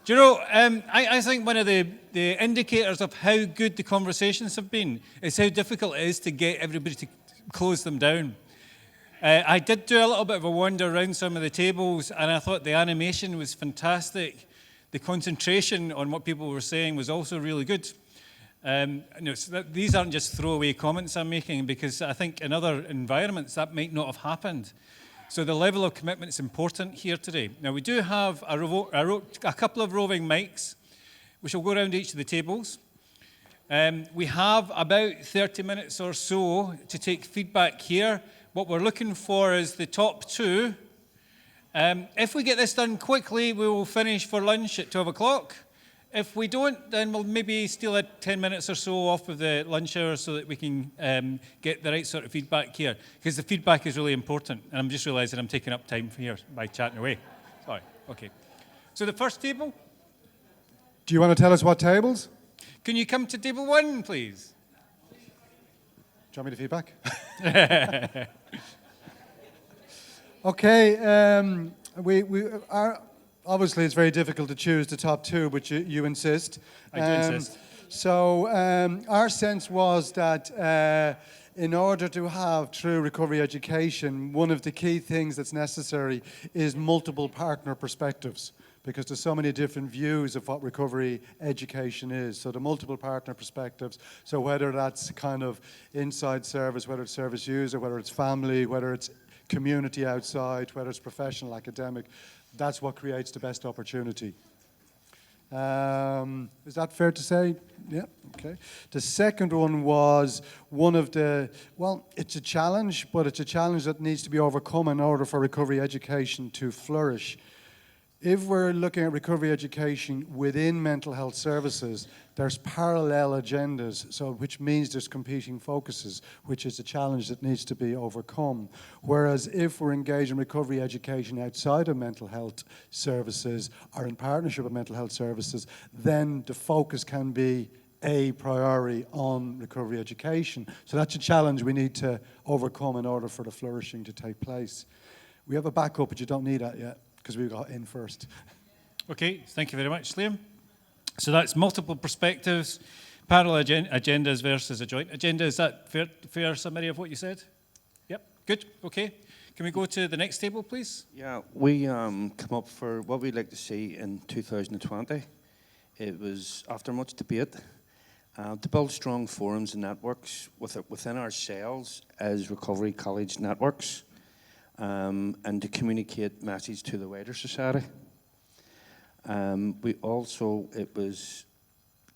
Do you know, I think one of the indicators of how good the conversations have been is how difficult it is to get everybody to close them down. I did do a little bit of a wander around some of the tables, and I thought the animation was fantastic. The concentration on what people were saying was also really good. These aren't just throwaway comments I'm making, because I think in other environments that might not have happened. So the level of commitment is important here today. Now, we do have a couple of roving mics, which will go around each of the tables. We have about 30 minutes or so to take feedback here. What we're looking for is the top two. If we get this done quickly, we will finish for lunch at 12 o'clock. If we don't, then we'll maybe steal 10 minutes or so off of the lunch hour so that we can get the right sort of feedback here. Because the feedback is really important. And I'm just realizing I'm taking up time here by chatting away. Sorry. Okay. So the first table. Do you want to tell us what tables? Can you come to table 1, please? Do you want me to feedback? Okay. We are... Obviously, it's very difficult to choose the top two, but you insist. I do insist. So our sense was that in order to have true recovery education, one of the key things that's necessary is multiple partner perspectives, because there's so many different views of what recovery education is. So the multiple partner perspectives, so whether that's kind of inside service, whether it's service user, whether it's family, whether it's community outside, whether it's professional, academic, that's what creates the best opportunity. Is that fair to say? Yeah, okay. The second one was one of the, well, it's a challenge, but it's a challenge that needs to be overcome in order for recovery education to flourish. If we're looking at recovery education within mental health services, there's parallel agendas, so which means there's competing focuses, which is a challenge that needs to be overcome. Whereas if we're engaged in recovery education outside of mental health services or in partnership with mental health services, then the focus can be a priority on recovery education. So that's a challenge we need to overcome in order for the flourishing to take place. We have a backup, but you don't need that yet, because we got in first. Okay, thank you very much, Liam. So that's multiple perspectives, parallel agendas versus a joint agenda. Is that fair summary of what you said? Yep, good, okay. Can we go to the next table, please? Yeah, we come up for what we'd like to see in 2020. It was, after much debate, to build strong forums and networks within ourselves as recovery college networks, and to communicate message to the wider society. It was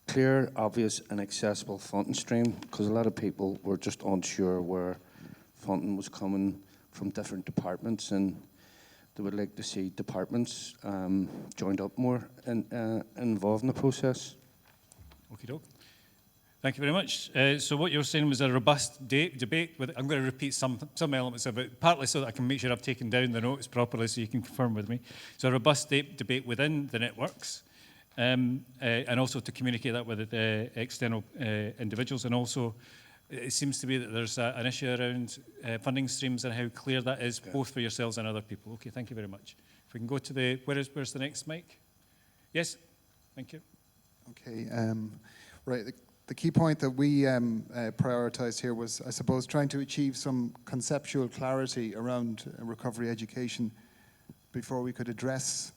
clear, obvious and accessible funding stream, because a lot of people were just unsure where funding was coming from different departments, and they would like to see departments joined up more and involved in the process. Okie doke. Thank you very much. So what you're saying was a robust debate. I'm going to repeat some elements of it, partly so that I can make sure I've taken down the notes properly so you can confirm with me. So a robust debate within the networks, and also to communicate that with the external individuals. And also, it seems to be that there's an issue around funding streams and how clear that is, both for yourselves and other people. Okay, thank you very much. If we can go to where's the next mic? Yes, thank you. Okay, right. The key point that we prioritised here was, I suppose, trying to achieve some conceptual clarity around recovery education before we could address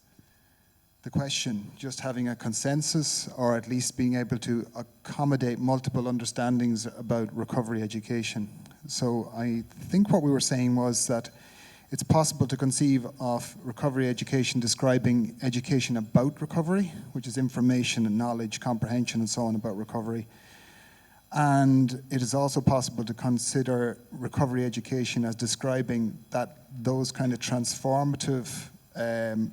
the question. Just having a consensus, or at least being able to accommodate multiple understandings about recovery education. So I think what we were saying was that it's possible to conceive of recovery education describing education about recovery, which is information and knowledge, comprehension and so on about recovery. And it is also possible to consider recovery education as describing those kind of transformative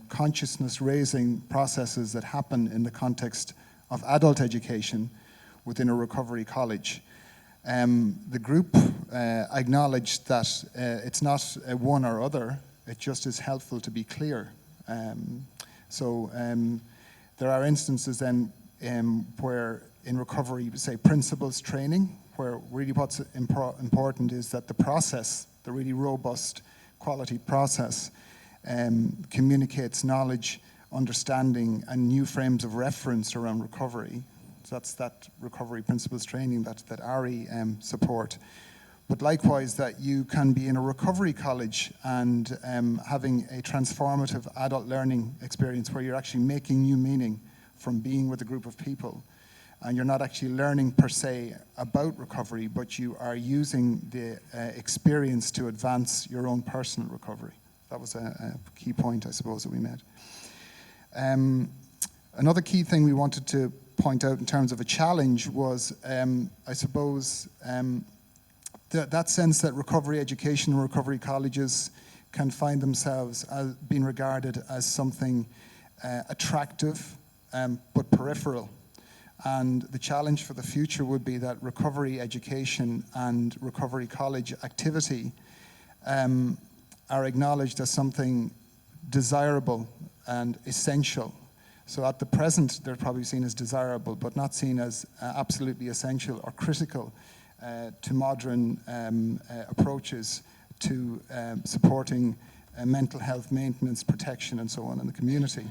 consciousness-raising processes that happen in the context of adult education within a recovery college. The group acknowledged that it's not a one or other, it just is helpful to be clear. There are instances then where in recovery, say principles training, where really what's important is that the process, the really robust quality process, communicates knowledge understanding and new frames of reference around recovery. So that's that recovery principles training that ARI support. But likewise, that you can be in a recovery college and having a transformative adult learning experience where you're actually making new meaning from being with a group of people. And you're not actually learning per se about recovery, but you are using the experience to advance your own personal recovery. That was a key point, I suppose, that we made. Another key thing we wanted to point out in terms of a challenge was, I suppose, that sense that recovery education and recovery colleges can find themselves as being regarded as something attractive but peripheral. And the challenge for the future would be that recovery education and recovery college activity are acknowledged as something desirable and essential. So at the present, they're probably seen as desirable, but not seen as absolutely essential or critical to modern approaches to supporting mental health maintenance, protection, and so on in the community.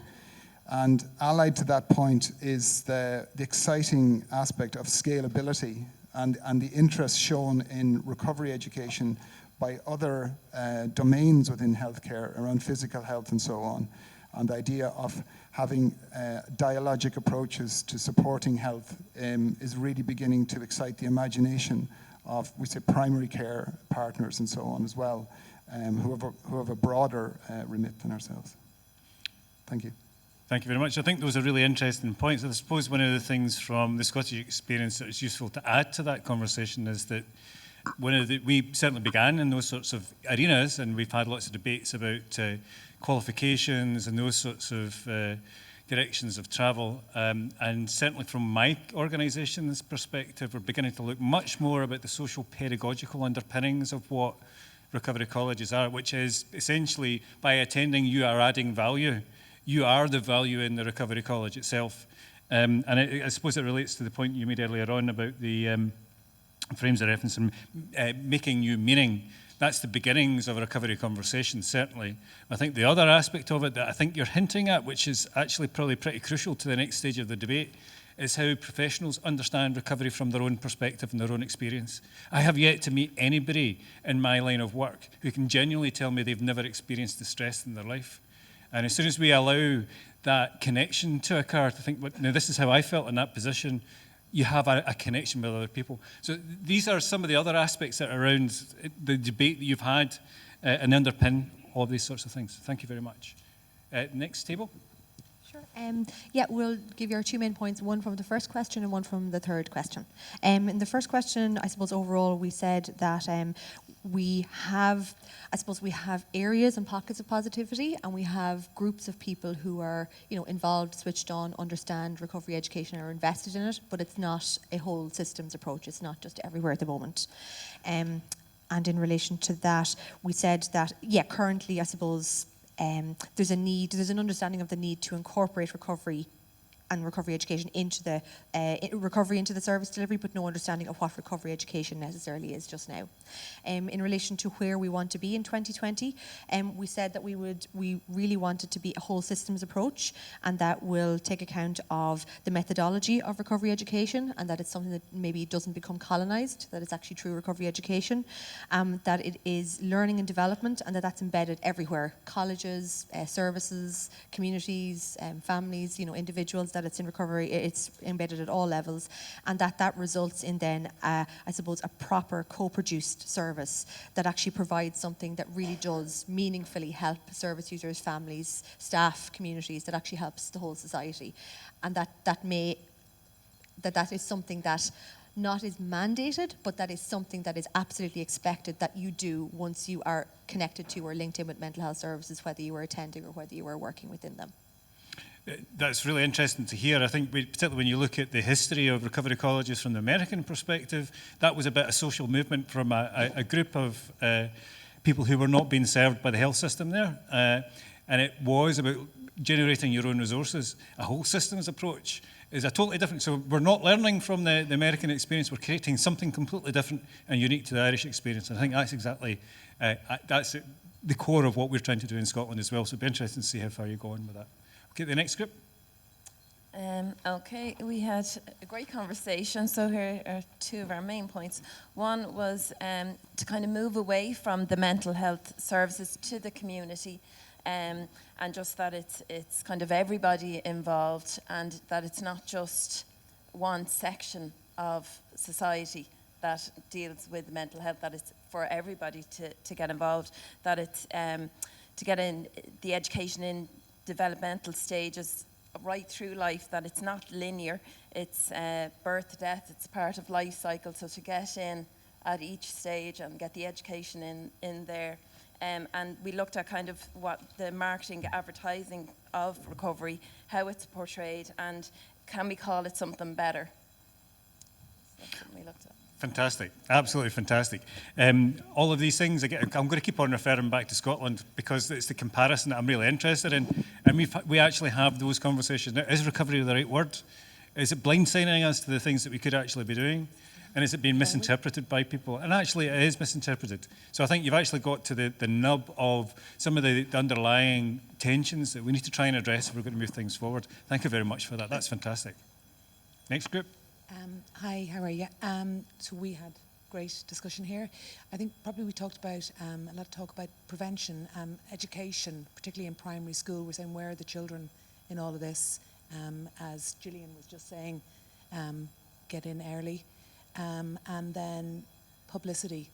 And allied to that point is the exciting aspect of scalability and the interest shown in recovery education by other domains within healthcare around physical health and so on. And the idea of having dialogic approaches to supporting health is really beginning to excite the imagination of, we say, primary care partners and so on as well, who have a broader remit than ourselves. Thank you. Thank you very much. I think those are really interesting points. I suppose one of the things from the Scottish experience that is useful to add to that conversation is that we certainly began in those sorts of arenas, and we've had lots of debates about qualifications and those sorts of directions of travel. And certainly from my organisation's perspective, we're beginning to look much more about the social pedagogical underpinnings of what recovery colleges are, which is essentially by attending you are adding value. You are the value in the recovery college itself. And I suppose it relates to the point you made earlier on about the frames of reference and making new meaning. That's the beginnings of a recovery conversation, certainly. I think the other aspect of it that I think you're hinting at, which is actually probably pretty crucial to the next stage of the debate, is how professionals understand recovery from their own perspective and their own experience. I have yet to meet anybody in my line of work who can genuinely tell me they've never experienced distress in their life. And as soon as we allow that connection to occur, to think, now this is how I felt in that position, you have a connection with other people. So these are some of the other aspects that are around the debate that you've had and underpin all these sorts of things. Thank you very much. Next table. Sure. Yeah, we'll give you our two main points, one from the first question and one from the third question. In the first question, I suppose overall we said that we have areas and pockets of positivity, and we have groups of people who are, involved, switched on, understand recovery education, are invested in it, but it's not a whole systems approach. It's not just everywhere at the moment. And in relation to that, we said that, currently, I suppose, there's an understanding of the need to incorporate recovery and recovery education into the recovery into the service delivery, but no understanding of what recovery education necessarily is just now. In relation to where we want to be in 2020, we said that we really wanted to be a whole systems approach, and that will take account of the methodology of recovery education, and that it's something that maybe doesn't become colonized, that it's actually true recovery education, that it is learning and development, and that's embedded everywhere: colleges, services, communities, families, individuals. That it's in recovery, it's embedded at all levels, and that results in then, I suppose, a proper co-produced service that actually provides something that really does meaningfully help service users, families, staff, communities, that actually helps the whole society, and that is something that not is mandated, but that is something that is absolutely expected that you do once you are connected to or linked in with mental health services, whether you are attending or whether you are working within them. That's really interesting to hear. I think particularly when you look at the history of recovery colleges from the American perspective, that was a bit of social movement from a group of people who were not being served by the health system there. And it was about generating your own resources. A whole systems approach is a totally different. So we're not learning from the American experience. We're creating something completely different and unique to the Irish experience. And I think that's exactly, that's the core of what we're trying to do in Scotland as well. So it'd be interesting to see how far you go on with that. Get the next script. Okay, we had a great conversation. So here are two of our main points. One was to kind of move away from the mental health services to the community, and just that it's kind of everybody involved, and that it's not just one section of society that deals with mental health, that it's for everybody to get involved, that it's to get in the education in developmental stages right through life, that it's not linear, it's birth, death, it's part of life cycle, so to get in at each stage and get the education in there. And we looked at kind of what the marketing, advertising of recovery, how it's portrayed, and can we call it something better? So that's what we looked at. Fantastic, absolutely fantastic. All of these things, again, I'm going to keep on referring back to Scotland because it's the comparison that I'm really interested in. And we actually have those conversations. Now, is recovery the right word? Is it blindsiding us to the things that we could actually be doing? And is it being misinterpreted by people? And actually, it is misinterpreted. So I think you've actually got to the nub of some of the underlying tensions that we need to try and address if we're going to move things forward. Thank you very much for that. That's fantastic. Next group. Hi, how are you? So we had great discussion here. I think probably we talked about a lot of talk about prevention, education, particularly in primary school. We're saying where are the children in all of this? As Gillian was just saying, get in early. And then publicity.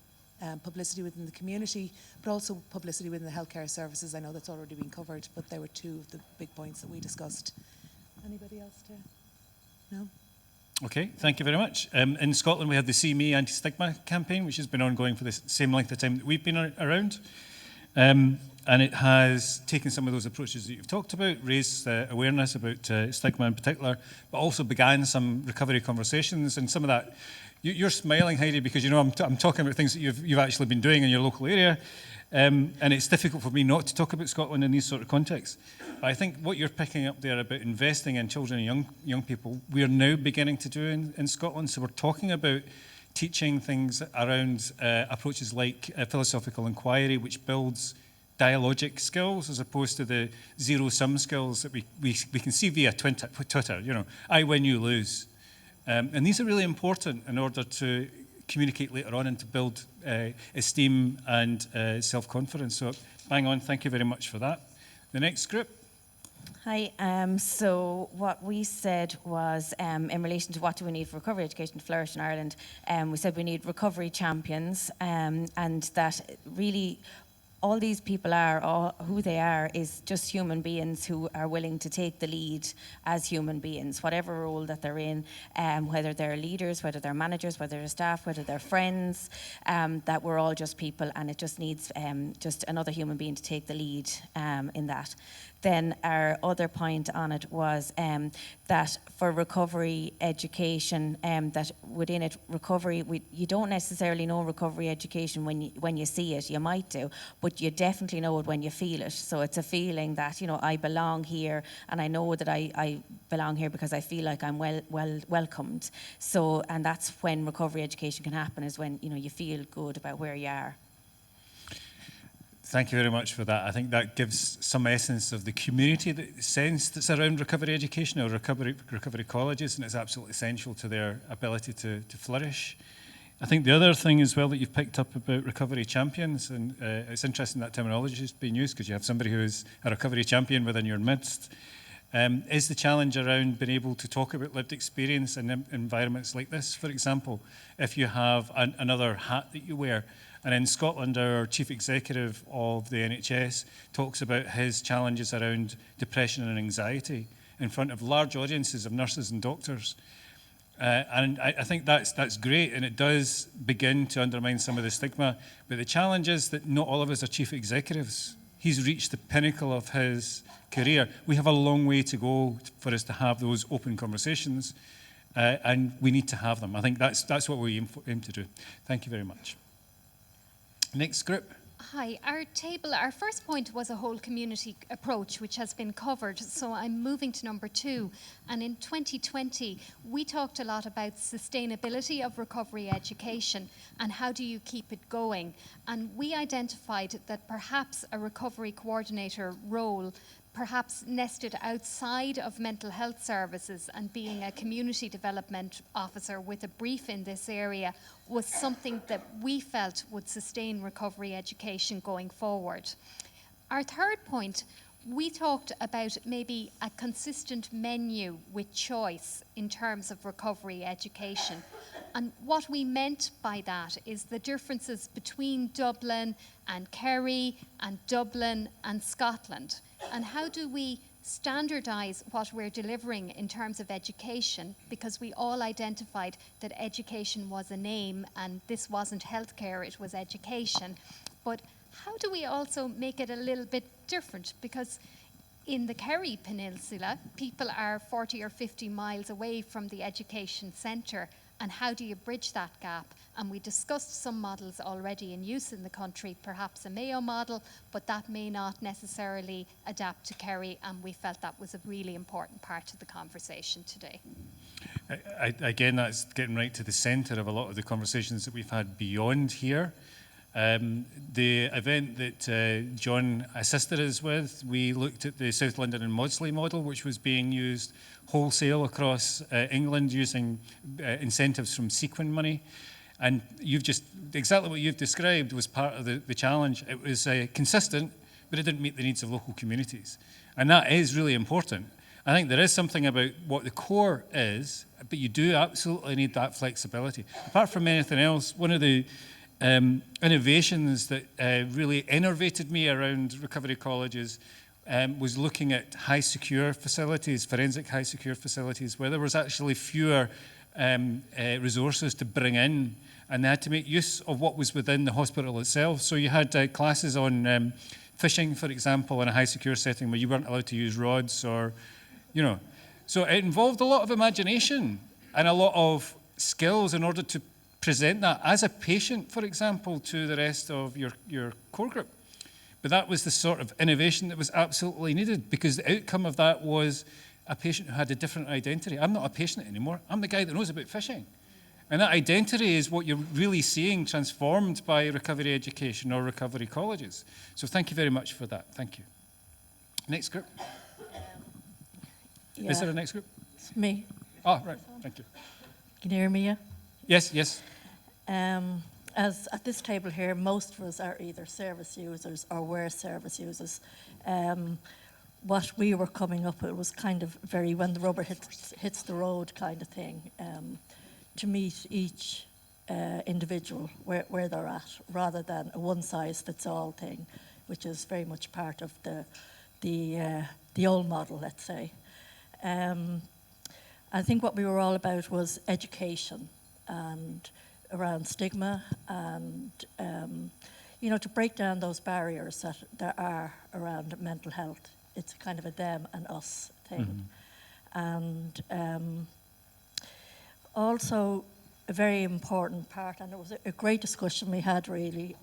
Publicity within the community, but also publicity within the healthcare services. I know that's already been covered, but there were two of the big points that we discussed. Anybody else to? No? Okay, thank you very much. In Scotland, we have the See Me Anti-Stigma campaign, which has been ongoing for the same length of time that we've been around. And it has taken some of those approaches that you've talked about, raised awareness about stigma in particular, but also began some recovery conversations. And some of that, you're smiling, Heidi, because you know I'm talking about things that you've actually been doing in your local area. And it's difficult for me not to talk about Scotland in these sort of contexts. But I think what you're picking up there about investing in children and young people, we are now beginning to do in Scotland. So we're talking about teaching things around approaches like philosophical inquiry, which builds dialogic skills as opposed to the zero-sum skills that we can see via Twitter. You know, I win, you lose. And these are really important in order to communicate later on and to build esteem and self-confidence. So bang on, thank you very much for that. The next group. Hi, so what we said was in relation to what do we need for recovery education to flourish in Ireland, we said we need recovery champions, and that really all these people are, who they are, is just human beings who are willing to take the lead as human beings, whatever role that they're in, whether they're leaders, whether they're managers, whether they're staff, whether they're friends, that we're all just people, and it just needs just another human being to take the lead in that. Then our other point on it was that for recovery education, that within it, recovery, you don't necessarily know recovery education when you see it. You might do, but you definitely know it when you feel it. So it's a feeling that, you know, I belong here, and I know that I belong here because I feel like I'm welcomed. So, and that's when recovery education can happen, is when, you know, you feel good about where you are. Thank you very much for that. I think that gives some essence of the community sense that's around recovery education or recovery colleges, and it's absolutely essential to their ability to flourish. I think the other thing as well that you've picked up about recovery champions, and it's interesting that terminology is being used because you have somebody who is a recovery champion within your midst, is the challenge around being able to talk about lived experience in environments like this. For example, if you have another hat that you wear. And in Scotland, our chief executive of the NHS talks about his challenges around depression and anxiety in front of large audiences of nurses and doctors. And I think that's great, and it does begin to undermine some of the stigma. But the challenge is that not all of us are chief executives. He's reached the pinnacle of his career. We have a long way to go for us to have those open conversations, and we need to have them. I think that's what we aim to do. Thank you very much. Next group. Hi, our first point was a whole community approach, which has been covered. So I'm moving to number 2. And in 2020, we talked a lot about sustainability of recovery education and how do you keep it going. And we identified that perhaps a recovery coordinator role perhaps nested outside of mental health services and being a community development officer with a brief in this area was something that we felt would sustain recovery education going forward. Our third point, we talked about maybe a consistent menu with choice in terms of recovery education. And what we meant by that is the differences between Dublin and Kerry and Dublin and Scotland. And how do we standardise what we're delivering in terms of education, because we all identified that education was a name and this wasn't healthcare, it was education. But how do we also make it a little bit different? Because in the Kerry Peninsula, people are 40 or 50 miles away from the education centre, and how do you bridge that gap? And we discussed some models already in use in the country, perhaps a Mayo model, but that may not necessarily adapt to Kerry, and we felt that was a really important part of the conversation today. Again, that's getting right to the centre of a lot of the conversations that we've had beyond here. The event that John assisted us with, we looked at the South London and Maudsley model, which was being used wholesale across England using incentives from Sequin money. And you've just, exactly what you've described was part of the challenge. It was consistent, but it didn't meet the needs of local communities. And that is really important. I think there is something about what the core is, but you do absolutely need that flexibility. Apart from anything else, one of the innovations that really innervated me around recovery colleges was looking at high secure facilities, forensic high secure facilities, where there was actually fewer resources to bring in, and they had to make use of what was within the hospital itself. So you had classes on fishing, for example, in a high secure setting where you weren't allowed to use rods or, you know. So it involved a lot of imagination and a lot of skills in order to present that as a patient, for example, to the rest of your core group. But that was the sort of innovation that was absolutely needed, because the outcome of that was a patient who had a different identity. I'm not a patient anymore. I'm the guy that knows about fishing. And that identity is what you're really seeing transformed by recovery education or recovery colleges. So thank you very much for that. Thank you. Next group. Yeah. Is there a next group? It's me. Oh, right. Thank you. Can you hear me? Yeah? Yes, yes. As at this table here, most of us are either service users or were service users. What we were coming up with was kind of very when the rubber hits the road kind of thing, to meet each individual where they're at, rather than a one-size-fits-all thing, which is very much part of the old model, let's say. I think what we were all about was education and around stigma and, you know, to break down those barriers that there are around mental health. It's kind of a them and us thing. Mm-hmm. And also a very important part, and it was a great discussion we had really,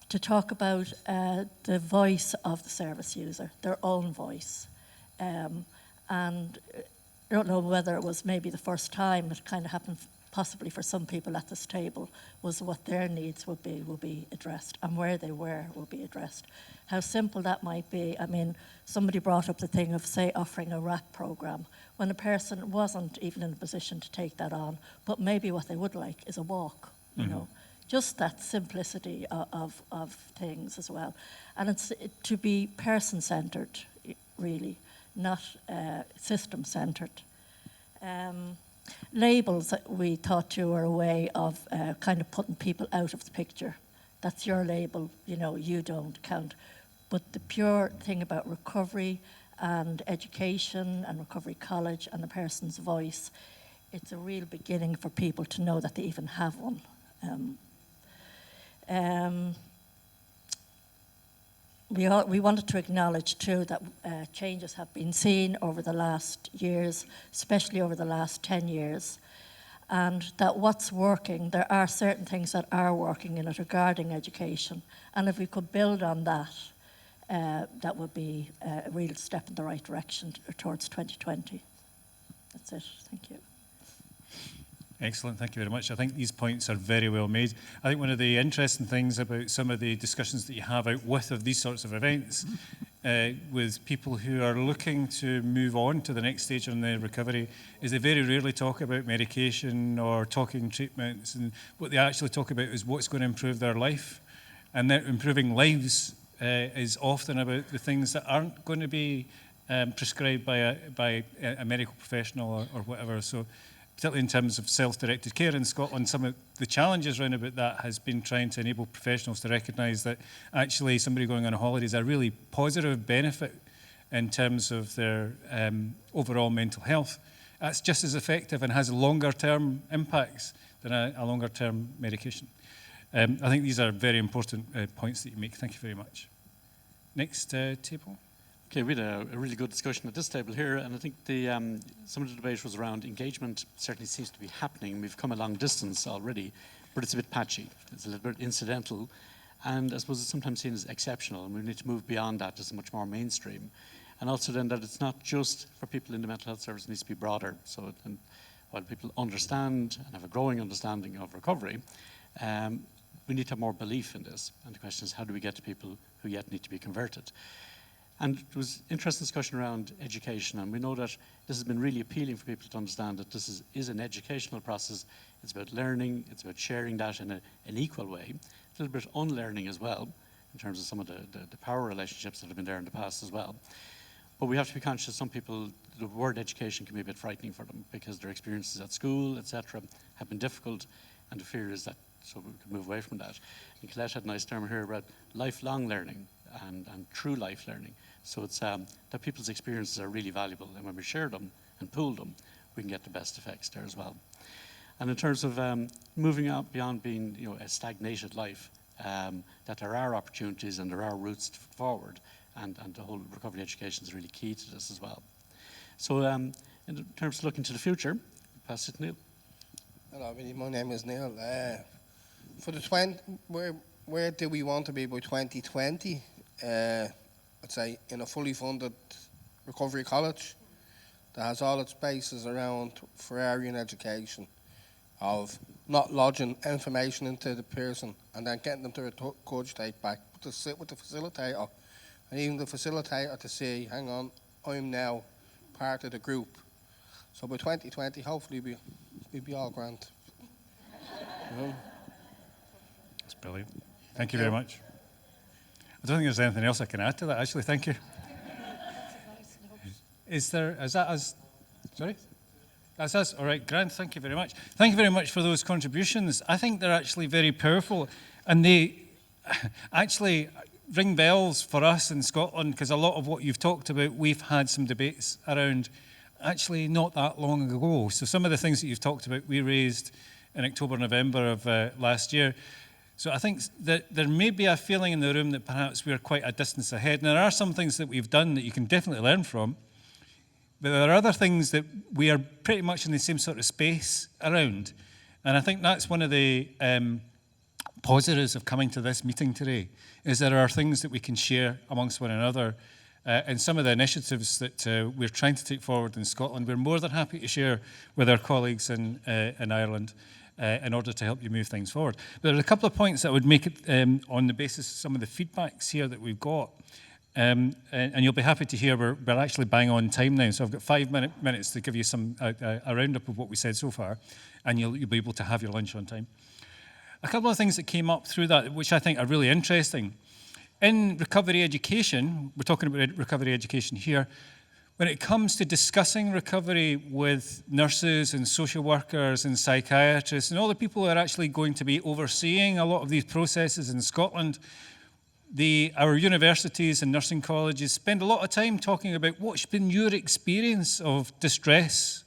to talk about the voice of the service user, their own voice. And I don't know whether it was maybe the first time it kind of happened, possibly for some people at this table, was what their needs will be addressed, and where they were will be addressed. How simple that might be. I mean, somebody brought up the thing of, say, offering a RAP program, when a person wasn't even in a position to take that on, but maybe what they would like is a walk, you know. Just that simplicity of things as well. And it's to be person-centred, really, not system-centred. Labels that we thought too were a way of kind of putting people out of the picture. That's your label, you know, you don't count. But the pure thing about recovery and education and recovery college and the person's voice, it's a real beginning for people to know that they even have one. We wanted to acknowledge too that changes have been seen over the last years, especially over the last 10 years, and that what's working, there are certain things that are working in it regarding education, and if we could build on that, that would be a real step in the right direction towards 2020. That's it. Thank you. Excellent, thank you very much. I think these points are very well made. I think one of the interesting things about some of the discussions that you have out with of these sorts of events with people who are looking to move on to the next stage in their recovery is they very rarely talk about medication or talking treatments, and what they actually talk about is what's going to improve their life. And that improving lives is often about the things that aren't going to be prescribed by a medical professional or whatever. So particularly in terms of self-directed care in Scotland, some of the challenges around about that has been trying to enable professionals to recognise that actually somebody going on a holiday is a really positive benefit in terms of their overall mental health. That's just as effective and has longer-term impacts than a longer-term medication. I think these are very important points that you make. Thank you very much. Next table. Okay, we had a really good discussion at this table here, and I think some of the debate was around engagement. Certainly seems to be happening. We've come a long distance already, but it's a bit patchy. It's a little bit incidental, and I suppose it's sometimes seen as exceptional, and we need to move beyond that to much more mainstream. And also then that it's not just for people in the mental health service, it needs to be broader. So and while people understand and have a growing understanding of recovery, we need to have more belief in this. And the question is, how do we get to people who yet need to be converted? And there was interesting discussion around education, and we know that this has been really appealing for people to understand that this is an educational process. It's about learning, it's about sharing that in an equal way, a little bit unlearning as well, in terms of some of the power relationships that have been there in the past as well. But we have to be conscious, some people, the word education can be a bit frightening for them because their experiences at school, etc., have been difficult, and the fear is that, so we can move away from that. And Colette had a nice term here about lifelong learning and true life learning. So it's that people's experiences are really valuable, and when we share them and pool them, we can get the best effects there as well. And in terms of moving out beyond being a stagnated life, that there are opportunities and there are routes forward, and the whole recovery education is really key to this as well. So in terms of looking to the future, pass it to Neil. Hello, my name is Neil. For the where do we want to be by 2020? I'd say in a fully funded recovery college that has all its bases around Ferrarian education, of not lodging information into the person and then getting them to regurgitate back, but to sit with the facilitator, and even the facilitator to say, hang on, I'm now part of the group. So by 2020, hopefully we'll be all grand. That's brilliant. Thank you very much. I don't think there's anything else I can add to that, actually. Thank you. Is that us? Sorry? That's us. All right, Grant, thank you very much. Thank you very much for those contributions. I think they're actually very powerful, and they actually ring bells for us in Scotland, because a lot of what you've talked about, we've had some debates around actually not that long ago. So some of the things that you've talked about, we raised in October, November of last year. So I think that there may be a feeling in the room that perhaps we're quite a distance ahead. And there are some things that we've done that you can definitely learn from. But there are other things that we are pretty much in the same sort of space around. And I think that's one of the positives of coming to this meeting today, is there are things that we can share amongst one another. And some of the initiatives that we're trying to take forward in Scotland, we're more than happy to share with our colleagues in Ireland. In order to help you move things forward. But there are a couple of points that I would make it on the basis of some of the feedbacks here that we've got. And you'll be happy to hear we're actually bang on time now. So I've got 5 minutes to give you a roundup of what we said so far, and you'll be able to have your lunch on time. A couple of things that came up through that, which I think are really interesting. In recovery education, we're talking about recovery education here, when it comes to discussing recovery with nurses and social workers and psychiatrists and all the people who are actually going to be overseeing a lot of these processes in Scotland, our universities and nursing colleges spend a lot of time talking about what's been your experience of distress,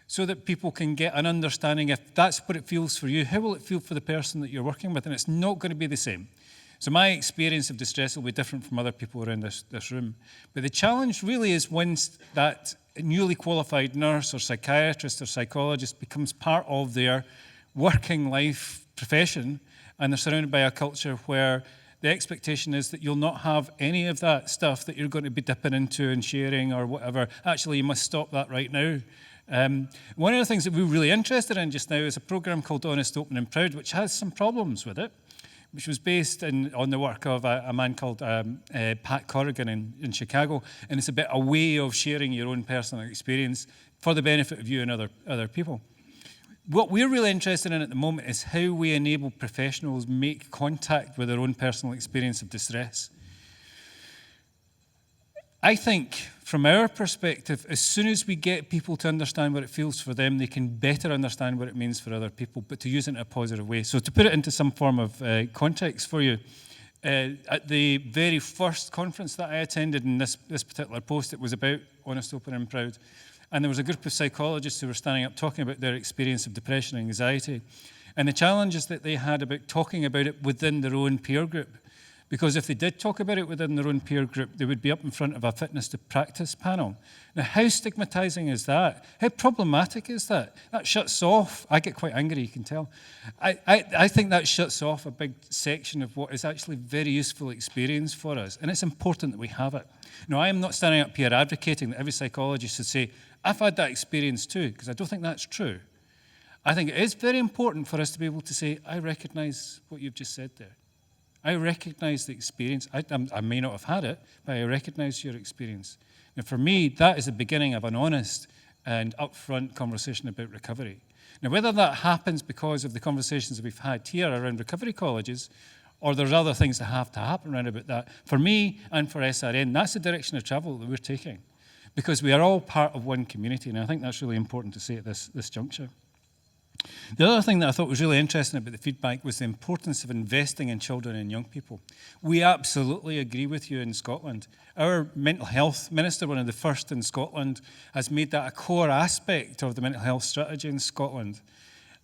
so that people can get an understanding if that's what it feels for you, how will it feel for the person that you're working with? And it's not going to be the same. So my experience of distress will be different from other people around this room. But the challenge really is when that newly qualified nurse or psychiatrist or psychologist becomes part of their working life profession, and they're surrounded by a culture where the expectation is that you'll not have any of that stuff that you're going to be dipping into and sharing or whatever. Actually, you must stop that right now. One of the things that we're really interested in just now is a program called Honest, Open and Proud, which has some problems with it. which was based on the work of a man called Pat Corrigan in Chicago. And it's about a way of sharing your own personal experience for the benefit of you and other people. What we're really interested in at the moment is how we enable professionals make contact with their own personal experience of distress. I think, from our perspective, as soon as we get people to understand what it feels for them, they can better understand what it means for other people, but to use it in a positive way. So to put it into some form of context for you, at the very first conference that I attended in this particular post, it was about Honest, Open and Proud. And there was a group of psychologists who were standing up talking about their experience of depression and anxiety and the challenges that they had about talking about it within their own peer group. Because if they did talk about it within their own peer group, they would be up in front of a fitness to practice panel. Now, how stigmatizing is that? How problematic is that? That shuts off. I get quite angry, you can tell. I think that shuts off a big section of what is actually very useful experience for us. And it's important that we have it. Now, I am not standing up here advocating that every psychologist should say, I've had that experience too, because I don't think that's true. I think it is very important for us to be able to say, I recognize what you've just said there. I recognize the experience. I may not have had it, but I recognize your experience. Now, for me, that is the beginning of an honest and upfront conversation about recovery. Now, whether that happens because of the conversations that we've had here around recovery colleges, or there's other things that have to happen around about that, for me and for SRN, that's the direction of travel that we're taking. Because we are all part of one community, and I think that's really important to say at this juncture. The other thing that I thought was really interesting about the feedback was the importance of investing in children and young people. We absolutely agree with you in Scotland. Our mental health minister, one of the first in Scotland, has made that a core aspect of the mental health strategy in Scotland.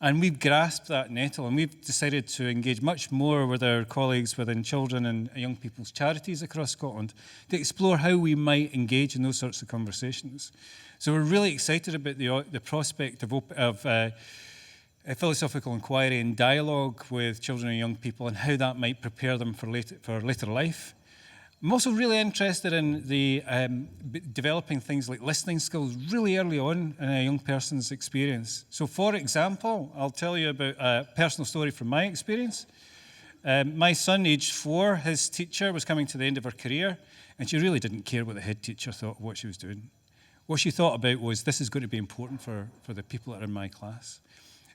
And we've grasped that nettle, and we've decided to engage much more with our colleagues within children and young people's charities across Scotland to explore how we might engage in those sorts of conversations. So we're really excited about the prospect of a philosophical inquiry and dialogue with children and young people and how that might prepare them for later life. I'm also really interested in the developing things like listening skills really early on in a young person's experience. So, for example, I'll tell you about a personal story from my experience. My son, aged 4, his teacher was coming to the end of her career, and she really didn't care what the head teacher thought of what she was doing. What she thought about was, this is going to be important for the people that are in my class.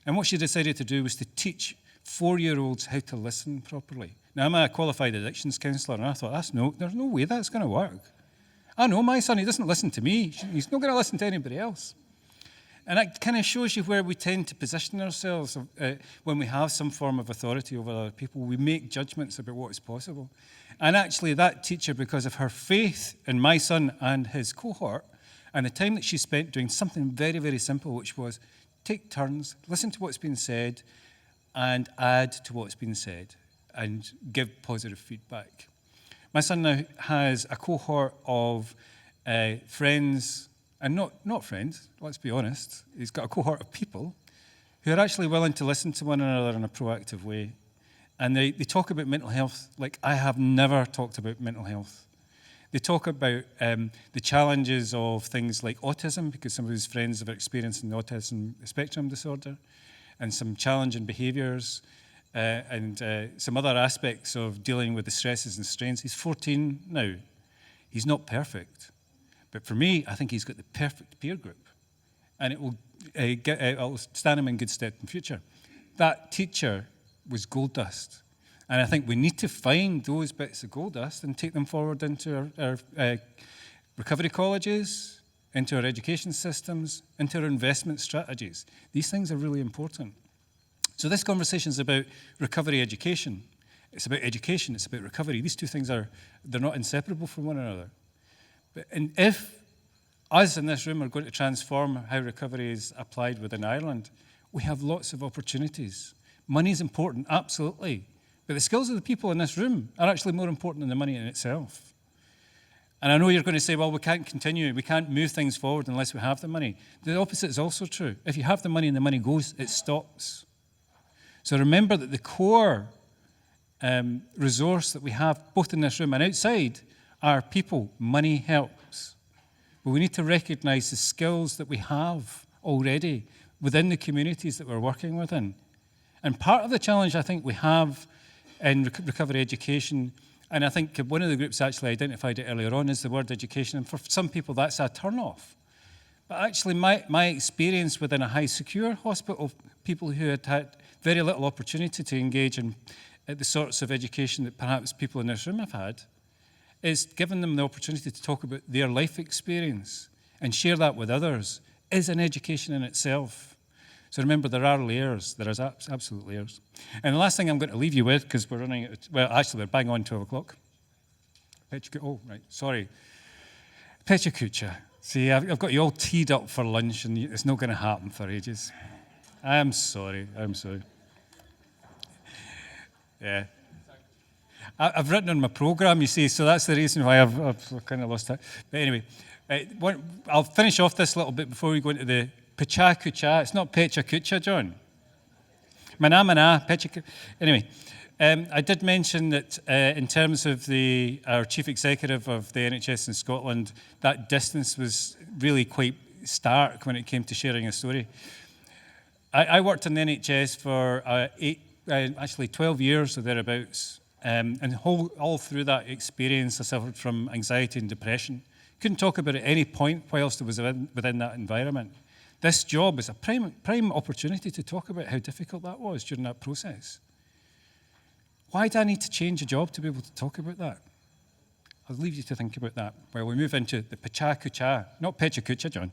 And what she decided to do was to teach 4-year-olds how to listen properly. Now, I'm a qualified addictions counsellor, and I thought, there's no way that's going to work. I know my son, he doesn't listen to me. He's not going to listen to anybody else. And that kind of shows you where we tend to position ourselves when we have some form of authority over other people. We make judgments about what is possible. And actually, that teacher, because of her faith in my son and his cohort, and the time that she spent doing something very, very simple, which was take turns, listen to what's been said, and add to what's been said, and give positive feedback. My son now has a cohort of friends, and not friends, let's be honest. He's got a cohort of people who are actually willing to listen to one another in a proactive way. And they talk about mental health like I have never talked about mental health. They talk about the challenges of things like autism, because some of his friends have experienced an autism spectrum disorder, and some challenging behaviours, and some other aspects of dealing with the stresses and strains. He's 14 now. He's not perfect. But for me, I think he's got the perfect peer group. And it will it'll stand him in good stead in the future. That teacher was gold dust. And I think we need to find those bits of gold dust and take them forward into our recovery colleges, into our education systems, into our investment strategies. These things are really important. So this conversation is about recovery education. It's about education, it's about recovery. These two things they're not inseparable from one another. And if us in this room are going to transform how recovery is applied within Ireland, we have lots of opportunities. Money is important, absolutely. But the skills of the people in this room are actually more important than the money in itself. And I know you're going to say, well, we can't continue, we can't move things forward unless we have the money. The opposite is also true. If you have the money and the money goes, it stops. So remember that the core resource that we have, both in this room and outside, are people. Money helps. But we need to recognize the skills that we have already within the communities that we're working within. And part of the challenge I think we have in recovery education. And I think one of the groups actually identified it earlier on as the word education. And for some people, that's a turn-off. But actually, my experience within a high secure hospital, people who had very little opportunity to engage in the sorts of education that perhaps people in this room have had, is giving them the opportunity to talk about their life experience and share that with others is an education in itself. So remember, there are layers. There is absolute layers. And the last thing I'm going to leave you with, because we're running out, well, actually, we're bang on 12 o'clock. Oh, right, sorry. Pecha Kucha. See, I've got you all teed up for lunch, and it's not going to happen for ages. I'm sorry. Yeah. I've written on my programme, you see, so that's the reason why I've kind of lost it. But anyway, I'll finish off this little bit before we go into the Pecha Kucha. It's not Pecha Kucha, John. Mana, Pecha Kucha. Anyway, I did mention that in terms of our chief executive of the NHS in Scotland, that distance was really quite stark when it came to sharing a story. I worked in the NHS for 12 years or thereabouts, and all through that experience I suffered from anxiety and depression. Couldn't talk about it at any point whilst I was within that environment. This job is a prime opportunity to talk about how difficult that was during that process. Why do I need to change a job to be able to talk about that? I'll leave you to think about that while we move into the Pecha Kucha, not Pecha Kucha, John.